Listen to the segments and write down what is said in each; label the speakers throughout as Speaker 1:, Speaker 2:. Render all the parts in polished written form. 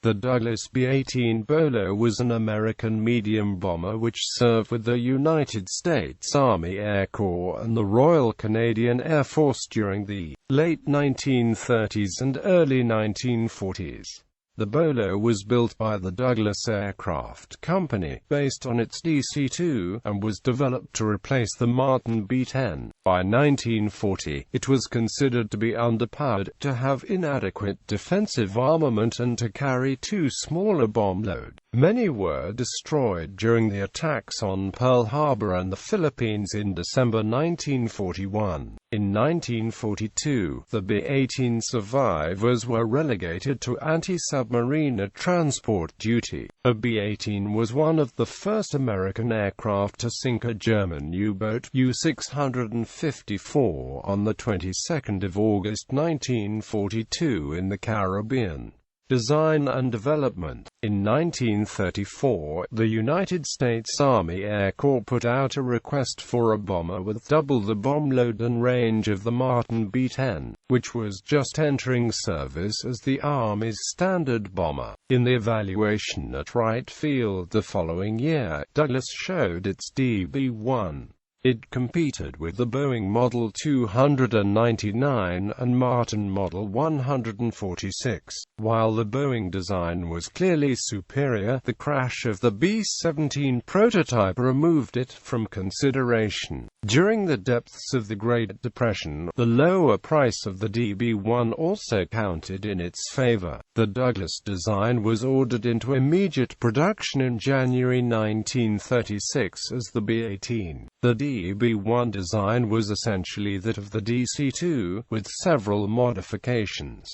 Speaker 1: The Douglas B-18 Bolo was an American medium bomber which served with the United States Army Air Corps and the Royal Canadian Air Force during the late 1930s and early 1940s. The Bolo was built by the Douglas Aircraft Company, based on its DC-2, and was developed to replace the Martin B-10. By 1940, it was considered to be underpowered, to have inadequate defensive armament and to carry too small a bomb load. Many were destroyed during the attacks on Pearl Harbor and the Philippines in December 1941. In 1942, the B-18 survivors were relegated to anti-submarine transport duty. A B-18 was one of the first American aircraft to sink a German U-boat, U-654, on the 22nd of August 1942 in the Caribbean. Design and development. In 1934, the United States Army Air Corps put out a request for a bomber with double the bomb load and range of the Martin B-10, which was just entering service as the Army's standard bomber. In the evaluation at Wright Field the following year, Douglas showed its DB-1. It competed with the Boeing Model 299 and Martin Model 146. While the Boeing design was clearly superior, the crash of the B-17 prototype removed it from consideration. During the depths of the Great Depression, the lower price of the DB-1 also counted in its favor. The Douglas design was ordered into immediate production in January 1936 as the B-18. The DB-1 design was essentially that of the DC-2, with several modifications.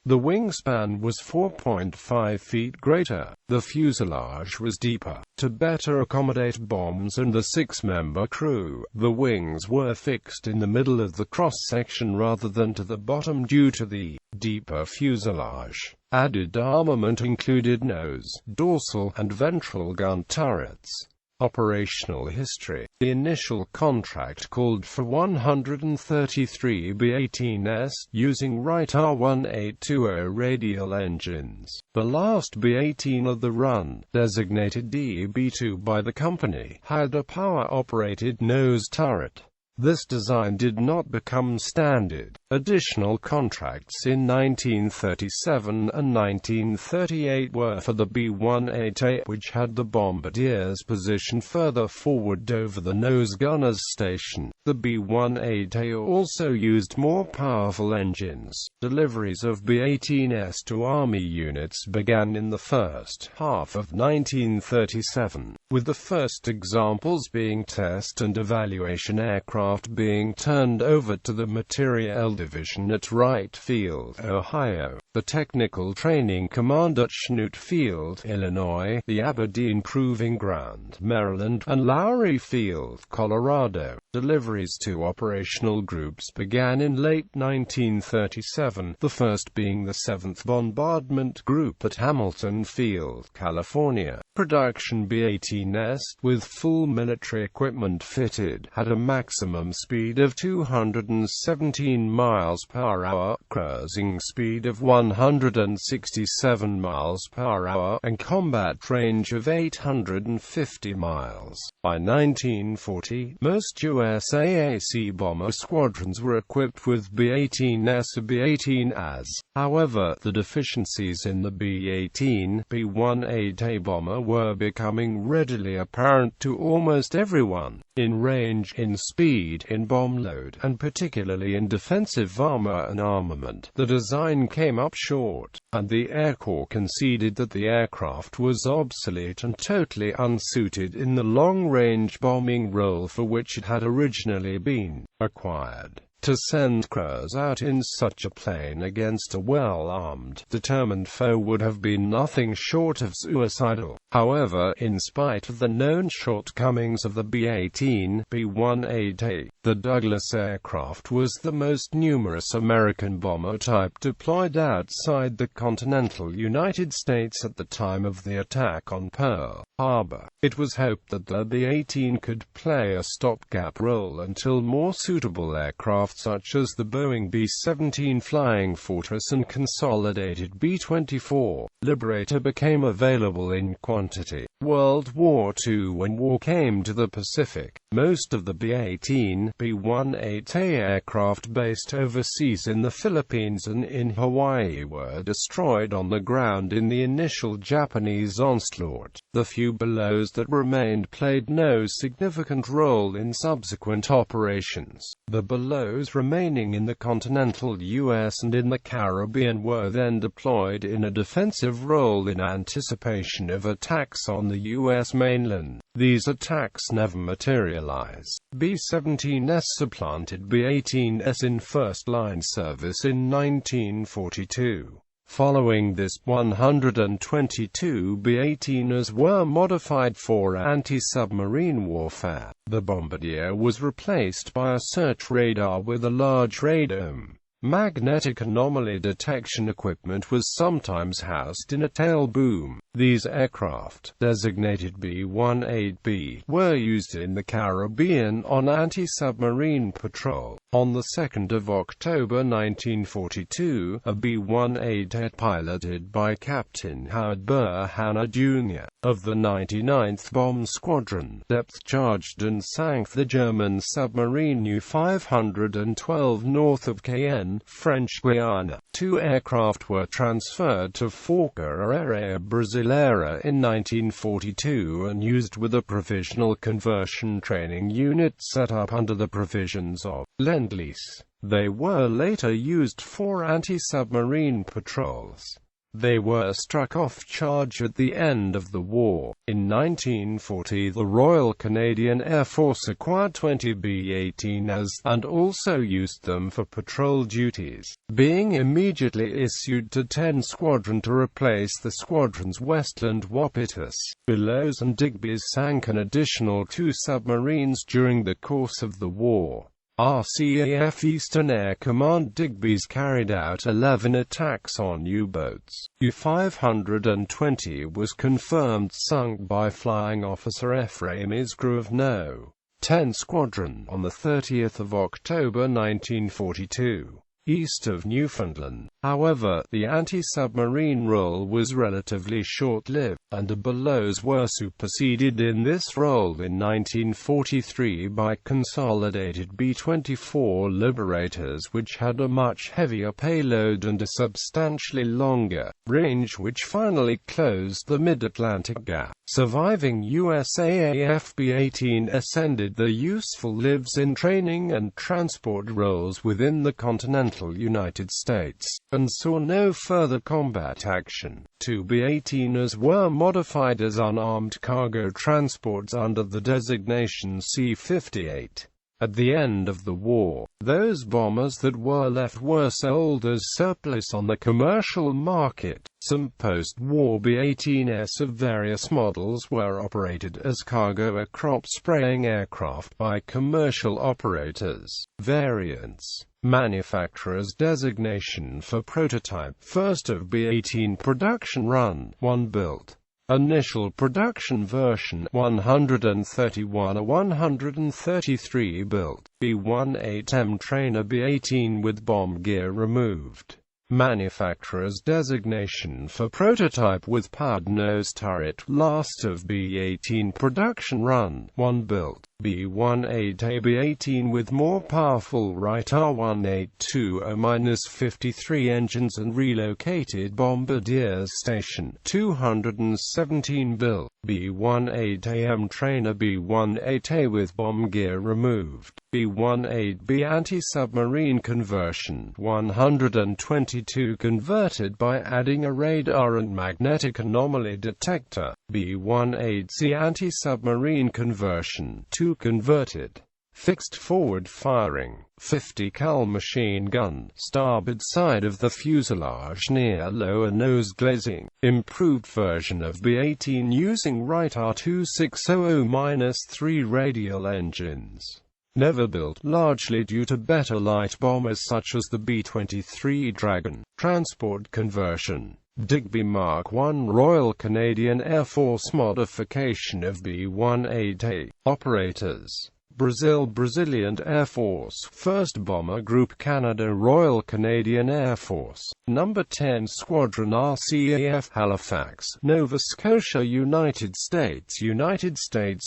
Speaker 1: The wingspan was 4.5 feet greater, the fuselage was deeper, to better accommodate bombs and the six-member crew. The wings were fixed in the middle of the cross-section rather than to the bottom due to the deeper fuselage. Added armament included nose, dorsal, and ventral gun turrets. Operational history. The initial contract called for 133 B-18s, using Wright R-1820 radial engines. The last B-18 of the run, designated DB-2 by the company, had a power-operated nose turret. This design did not become standard. Additional contracts in 1937 and 1938 were for the B-18A, which had the bombardier's position further forward over the nose gunner's station. The B-18A also used more powerful engines. Deliveries of B-18s to Army units began in the first half of 1937, with the first examples being test and evaluation aircraft being turned over to the Materiel Division at Wright Field, Ohio, the Technical Training Command at Schnute Field, Illinois, the Aberdeen Proving Ground, Maryland, and Lowry Field, Colorado. Deliveries to operational groups began in late 1937, the first being the 7th Bombardment Group at Hamilton Field, California. Production B-18s, with full military equipment fitted, had a maximum speed of 217 miles per hour, cruising speed of 167 miles per hour, and combat range of 850 miles. By 1940, most USAAC bomber squadrons were equipped with B-18s or B-18As. However, the deficiencies in the B-18, B-18A bomber were becoming readily apparent to almost everyone. In range, in speed, in bomb load, and particularly in defensive armor and armament, the design came up short, and the Air Corps conceded that the aircraft was obsolete and totally unsuited in the long-range bombing role for which it had originally been acquired. To send crews out in such a plane against a well-armed, determined foe would have been nothing short of suicidal. However, in spite of the known shortcomings of the B-18, B-18A, the Douglas aircraft was the most numerous American bomber type deployed outside the continental United States at the time of the attack on Pearl Harbor. It was hoped that the B-18 could play a stopgap role until more suitable aircraft such as the Boeing B-17 Flying Fortress and consolidated B-24 Liberator became available in quantity. World War II. When war came to the Pacific, most of the B-18, B-18A aircraft based overseas in the Philippines and in Hawaii were destroyed on the ground in the initial Japanese onslaught. The few Bolos that remained played no significant role in subsequent operations. The Bolos remaining in the continental U.S. and in the Caribbean were then deployed in a defensive role in anticipation of attacks on the U.S. mainland. These attacks never materialized. B-17s supplanted B-18s in first-line service in 1942. Following this, 122 B-18s were modified for anti-submarine warfare. The bombardier was replaced by a search radar with a large radome. Magnetic anomaly detection equipment was sometimes housed in a tail boom. These aircraft, designated B-18B, were used in the Caribbean on anti-submarine patrol. On the 2nd of October 1942, a B-18 piloted by Captain Howard Burr Hanna, Jr. of the 99th Bomb Squadron, depth-charged and sank the German submarine U-512 north of Cayenne, French Guiana. 2 aircraft were transferred to Força Aérea Brasileira in 1942 and used with a provisional conversion training unit set up under the provisions of Lend-Lease. They were later used for anti-submarine patrols. They were struck off charge at the end of the war. In 1940, the Royal Canadian Air Force acquired 20 B-18s, and also used them for patrol duties, being immediately issued to 10 Squadron to replace the squadron's Westland Wapitus. Bolos and Digby's sank an additional 2 submarines during the course of the war. RCAF Eastern Air Command Digby's carried out 11 attacks on U-boats. U-520 was confirmed sunk by Flying Officer Ephraim Isgra of No. 10 Squadron on the 30th of October 1942. East of Newfoundland. However, the anti-submarine role was relatively short-lived, and the Bolos were superseded in this role in 1943 by consolidated B-24 Liberators, which had a much heavier payload and a substantially longer range, which finally closed the mid-Atlantic gap. Surviving USAAF B-18 ascended the useful lives in training and transport roles within the continental United States, and saw no further combat action. 2 B-18s were modified as unarmed cargo transports under the designation C-58. At the end of the war, those bombers that were left were sold as surplus on the commercial market. Some post-war B-18s of various models were operated as cargo crop spraying aircraft by commercial operators. Variants. Manufacturer's designation for prototype. First of B-18 production run, 1 built. Initial production version, 131 a 133 built. B-18M trainer B-18 with bomb gear removed. Manufacturer's designation for prototype with powered nose turret. Last of B-18 production run, 1 built. B-18A B-18 with more powerful Wright R-1820-53 engines and relocated Bombardier Station. 217 built. B-18AM trainer B-18A with bomb gear removed. B-18B anti-submarine conversion. 122 converted by adding a radar and magnetic anomaly detector. B-18C anti-submarine conversion. 2 converted. Fixed forward firing, 50 cal machine gun, starboard side of the fuselage near lower nose glazing. Improved version of B-18 using Wright R-2600-3 radial engines. Never built, largely due to better light bombers such as the B-23 Dragon. Transport conversion. Digby Mark I Royal Canadian Air Force modification of B-18A. Operators. Brazil Brazilian Air Force 1st Bomber Group Canada Royal Canadian Air Force Number 10 Squadron RCAF Halifax, Nova Scotia United States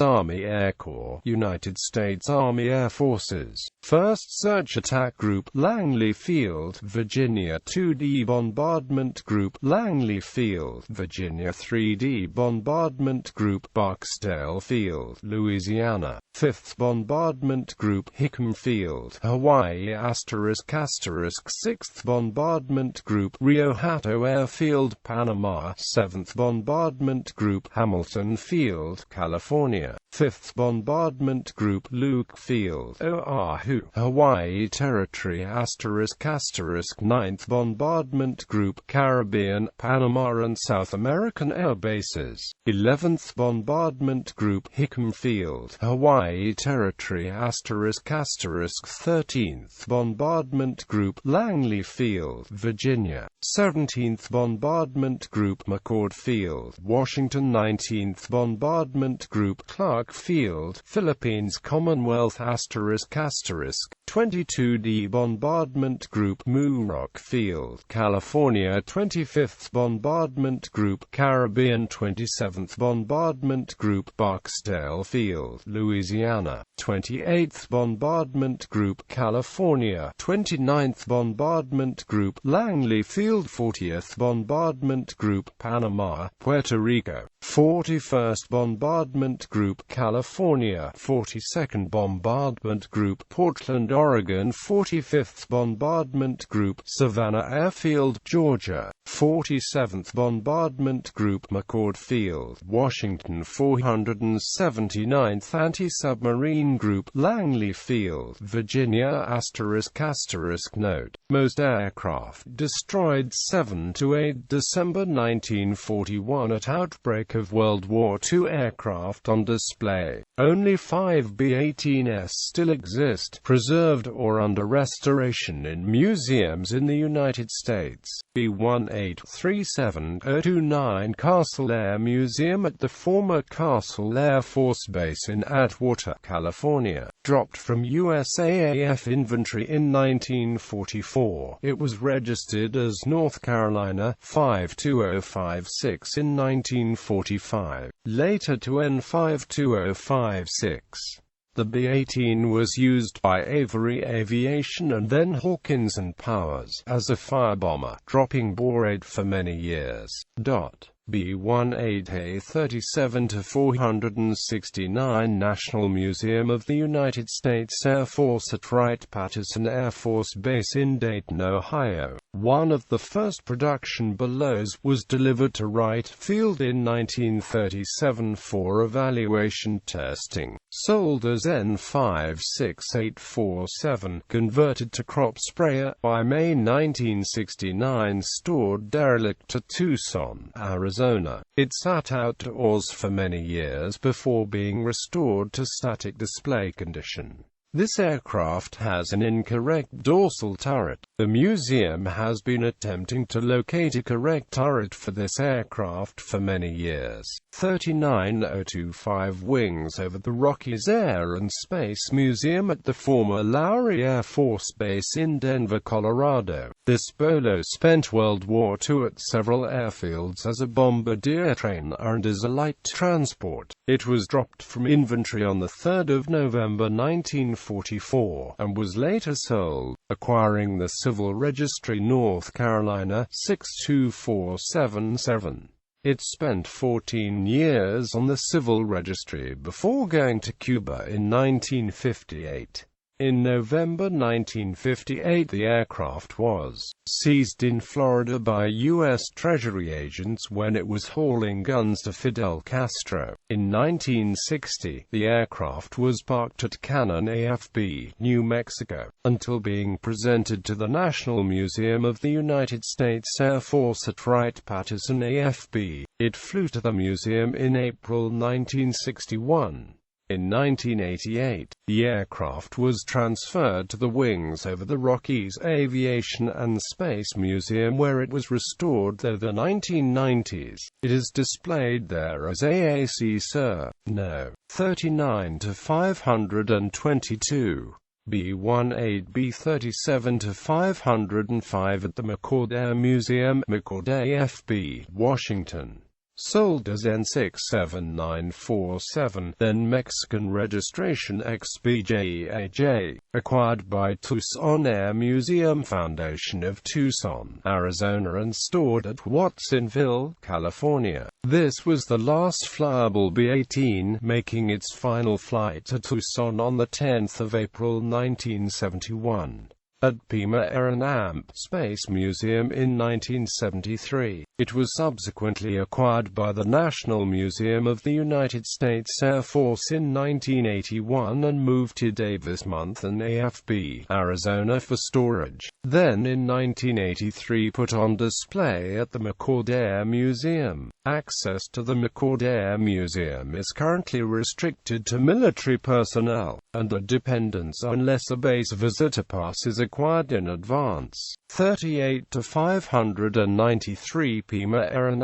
Speaker 1: Army Air Corps United States Army Air Forces 1st Search Attack Group Langley Field, Virginia 2D Bombardment Group Langley Field, Virginia 3D Bombardment Group Barksdale Field, Louisiana 5th Bombardment Group Hickam Field, Hawaii ** 6th Bombardment Group Rio Hato Airfield, Panama 7th Bombardment Group Hamilton Field, California 5th Bombardment Group Luke Field, Oahu, Hawaii Territory ** 9th Bombardment Group Caribbean, Panama and South American Air Bases 11th Bombardment Group Hickam Field, Hawaii Territory ** 13th Bombardment Group Langley Field, Virginia 17th Bombardment Group McCord Field, Washington 19th Bombardment Group Clark Field, Philippines Commonwealth ** 22D Bombardment Group Muroc Field, California 25th Bombardment Group Caribbean 27th Bombardment Group Barksdale Field, Louisiana 28th Bombardment Group California 29th Bombardment Group Langley Field 40th Bombardment Group Panama, Puerto Rico 41st Bombardment Group California 42nd Bombardment Group Portland, Oregon 45th Bombardment Group Savannah Airfield, Georgia 47th Bombardment Group McCord Field, Washington 479th Anti-Submarine Group Langley Field, Virginia ***. Note: most aircraft destroyed 7 to 8 December 1941 at outbreak of World War II. Aircraft on display. Only 5 B-18s still exist, preserved or under restoration in museums in the United States. B-18-37029 Castle Air Museum at the former Castle Air Force Base in Atwater, California. Dropped from USAAF inventory in 1944. It was registered as North Carolina 52056 in 1945, later to N52056. The B-18 was used by Avery Aviation and then Hawkins and Powers as a firebomber, dropping Bore-8 for many years. B-18A-37-469 National Museum of the United States Air Force at Wright-Patterson Air Force Base in Dayton, Ohio. One of the first production Bolos was delivered to Wright Field in 1937 for evaluation testing. Sold as N56847, converted to crop sprayer, by May 1969 stored derelict to Tucson, Arizona. It sat outdoors for many years before being restored to static display condition. This aircraft has an incorrect dorsal turret. The museum has been attempting to locate a correct turret for this aircraft for many years. 39025 Wings over the Rockies Air and Space Museum at the former Lowry Air Force Base in Denver, Colorado. This Bolo spent World War II at several airfields as a bombardier trainer and as a light transport. It was dropped from inventory on 3 November 1944, and was later sold, acquiring the Civil Registry North Carolina 62477. It spent 14 years on the Civil Registry before going to Cuba in 1958. In November 1958 the aircraft was seized in Florida by U.S. Treasury agents when it was hauling guns to Fidel Castro. In 1960, the aircraft was parked at Cannon AFB, New Mexico, until being presented to the National Museum of the United States Air Force at Wright-Patterson AFB. It flew to the museum in April 1961. In 1988, the aircraft was transferred to the wings over the Rockies Aviation and Space Museum, where it was restored through the 1990s. It is displayed there as AAC Sir No. 39-522. B-18 B-37-505 at the McCord Air Museum, McCord AFB, Washington. Sold as N67947, then Mexican registration XBJAJ, acquired by Tucson Air Museum Foundation of Tucson, Arizona and stored at Watsonville, California. This was the last flyable B-18, making its final flight to Tucson on 10 April 1971. At Pima Air and Space Museum in 1973. It was subsequently acquired by the National Museum of the United States Air Force in 1981 and moved to Davis-Monthan AFB, Arizona for storage. Then in 1983 put on display at the McCord Air Museum. Access to the McCord Air Museum is currently restricted to military personnel and their dependents unless a base visitor pass is acquired in advance. 38-593 Pima Air and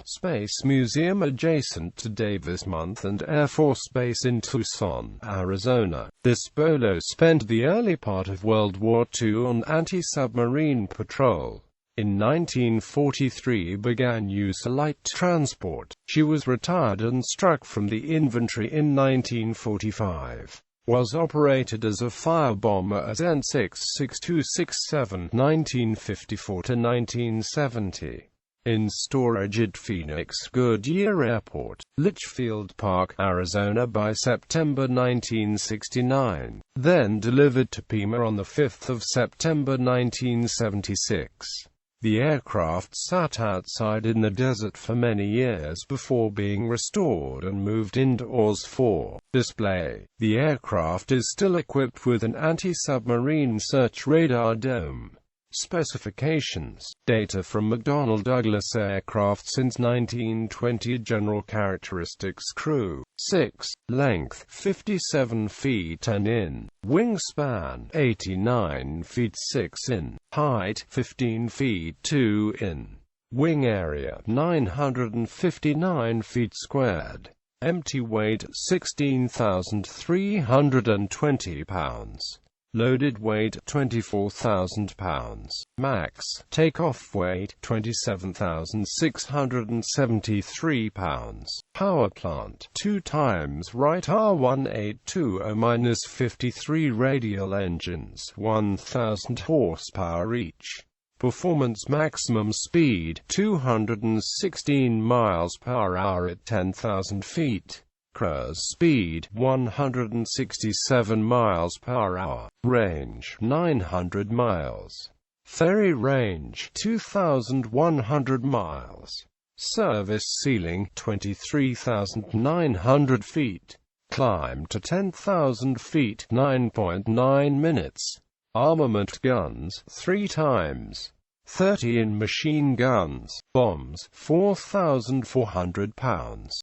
Speaker 1: Space Museum adjacent to Davis-Monthan Air Force Base in Tucson, Arizona. This Bolo spent the early part of World War II on anti-submarine patrol. In 1943 began use of light transport. She was retired and struck from the infantry in 1945. Was operated as a firebomber at N66267 1954–1970. In storage at Phoenix Goodyear Airport, Litchfield Park, Arizona by September 1969. Then delivered to Pima on 5 September 1976. The aircraft sat outside in the desert for many years before being restored and moved indoors for display. The aircraft is still equipped with an anti-submarine search radar dome. Specifications. Data from McDonnell Douglas aircraft since 1920. General characteristics. Crew 6. Length 57 feet 10 in. Wingspan 89 feet 6 in. Height 15 feet 2 in. Wing area 959 feet squared. Empty weight 16,320 pounds. Loaded weight 24,000 pounds. Max takeoff weight 27,673 pounds. Power plant 2 times right R1820-53 radial engines 1,000 horsepower each. Performance maximum speed 216 miles per hour at 10,000 feet. Cruise speed 167 miles per hour. Range 900 miles. Ferry range 2,100 miles. Service ceiling 23,900 feet. Climb to 10,000 feet 9.9 minutes. Armament guns 3 times. 30 in machine guns. Bombs 4,400 pounds.